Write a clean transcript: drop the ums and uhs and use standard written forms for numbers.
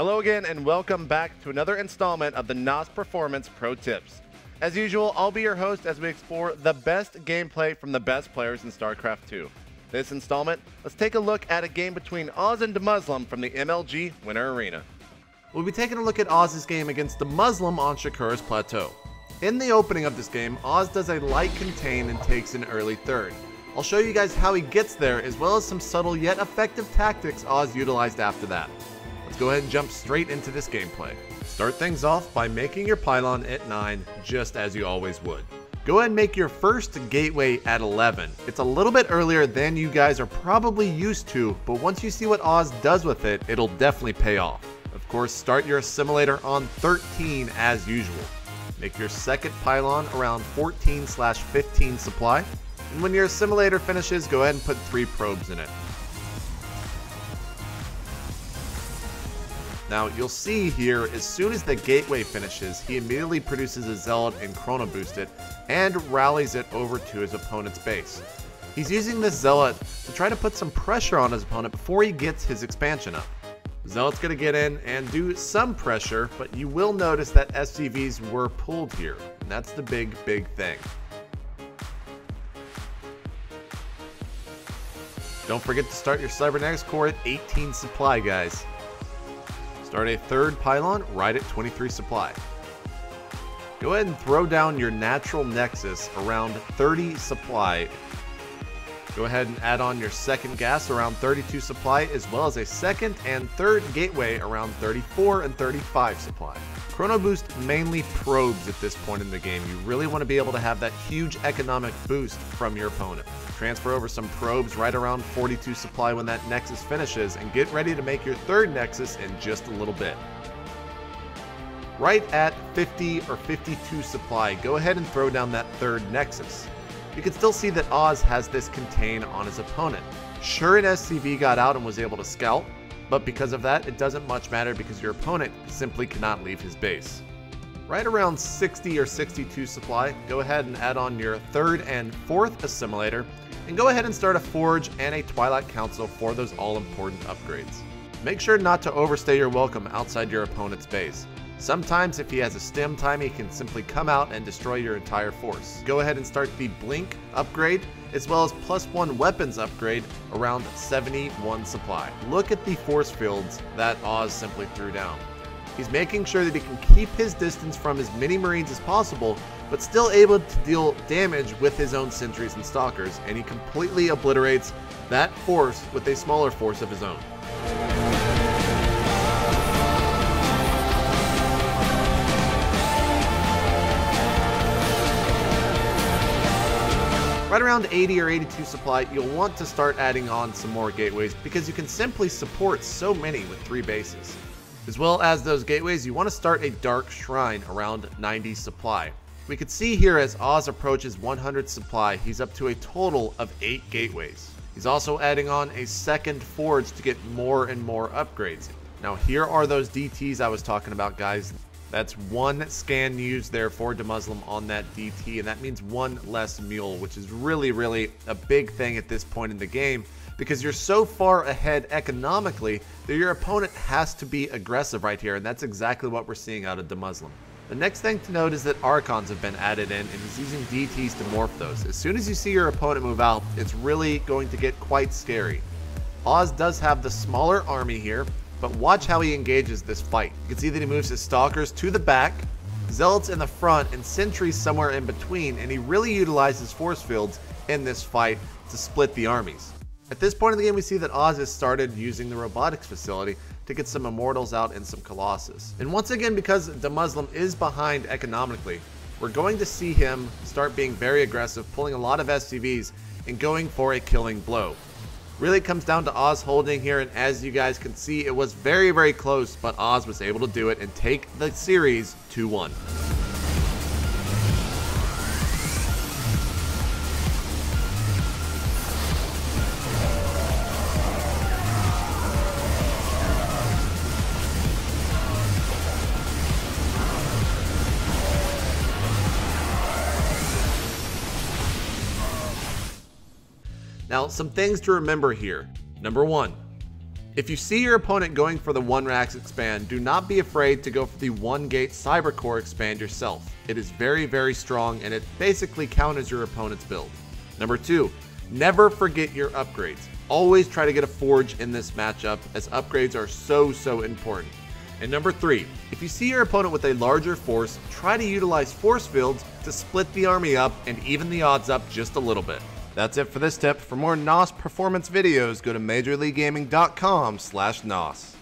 Hello again and welcome back to another installment of the NOS Performance Pro Tips. As usual, I'll be your host as we explore the best gameplay from the best players in Starcraft 2. This installment, let's take a look at a game between Oz and Muslim from the MLG Winter Arena. We'll be taking a look at Oz's game against the Muslim on Shakura's Plateau. In the opening of this game, Oz does a light contain and takes an early third. I'll show you guys how he gets there, as well as some subtle yet effective tactics Oz utilized after that. Let's go ahead and jump straight into this gameplay. Start things off by making your pylon at 9, just as you always would. Go ahead and make your first gateway at 11. It's a little bit earlier than you guys are probably used to, but once you see what Oz does with it, it'll definitely pay off. Of course, start your assimilator on 13 as usual. Make your second pylon around 14/15 supply. And when your assimilator finishes, go ahead and put 3 probes in it. Now, you'll see here, as soon as the gateway finishes, he immediately produces a zealot and chrono boost it, and rallies it over to his opponent's base. He's using this zealot to try to put some pressure on his opponent before he gets his expansion up. Zealot's going to get in and do some pressure, but you will notice that SCVs were pulled here, and that's the big thing. Don't forget to start your cybernetics core at 18 supply, guys. Start a third pylon right at 23 supply. Go ahead and throw down your natural nexus around 30 supply. Go ahead and add on your second gas around 32 supply, as well as a second and third gateway around 34 and 35 supply. Chrono Boost mainly probes at this point in the game. You really want to be able to have that huge economic boost from your opponent. Transfer over some probes right around 42 supply when that nexus finishes, and get ready to make your third nexus in just a little bit. Right at 50 or 52 supply, go ahead and throw down that third nexus. You can still see that Oz has this contain on his opponent. Sure, an SCV got out and was able to scout, but because of that, it doesn't much matter because your opponent simply cannot leave his base. Right around 60 or 62 supply, go ahead and add on your third and fourth assimilator, and go ahead and start a Forge and a Twilight Council for those all-important upgrades. Make sure not to overstay your welcome outside your opponent's base. Sometimes if he has a stem time, he can simply come out and destroy your entire force. Go ahead and start the Blink upgrade, as well as +1 weapons upgrade around 71 supply. Look at the force fields that Oz simply threw down. He's making sure that he can keep his distance from as many Marines as possible, but still able to deal damage with his own sentries and stalkers, and he completely obliterates that force with a smaller force of his own. Right around 80 or 82 supply, you'll want to start adding on some more gateways because you can simply support so many with 3 bases. As well as those gateways, you want to start a Dark Shrine around 90 supply. We can see here as Oz approaches 100 supply, he's up to a total of 8 gateways. He's also adding on a second Forge to get more and more upgrades. Now here are those DTs I was talking about, guys. That's 1 scan used there for Muslim on that DT, and that means 1 less mule, which is really a big thing at this point in the game, because you're so far ahead economically that your opponent has to be aggressive right here, and that's exactly what we're seeing out of Muslim. The next thing to note is that Archons have been added in, and he's using DTs to morph those. As soon as you see your opponent move out, it's really going to get quite scary. Oz does have the smaller army here, but watch how he engages this fight. You can see that he moves his stalkers to the back, zealots in the front, and sentries somewhere in between, and he really utilizes force fields in this fight to split the armies. At this point in the game, we see that Oz has started using the robotics facility to get some Immortals out and some Colossus. And once again, because the Muslim is behind economically, we're going to see him start being very aggressive, pulling a lot of SCVs and going for a killing blow. Really comes down to Oz holding here, and as you guys can see, it was very close, but Oz was able to do it and take the series 2-1. Now, some things to remember here. Number 1, If you see your opponent going for the 1-Rax expand, do not be afraid to go for the 1-Gate Cyber Core expand yourself. It is very, very strong and it basically counters your opponent's build. Number 2, never forget your upgrades. Always try to get a Forge in this matchup as upgrades are so important. And number 3, if you see your opponent with a larger force, try to utilize force fields to split the army up and even the odds up just a little bit. That's it for this tip. For more NOS performance videos, go to MajorLeagueGaming.com/NOS.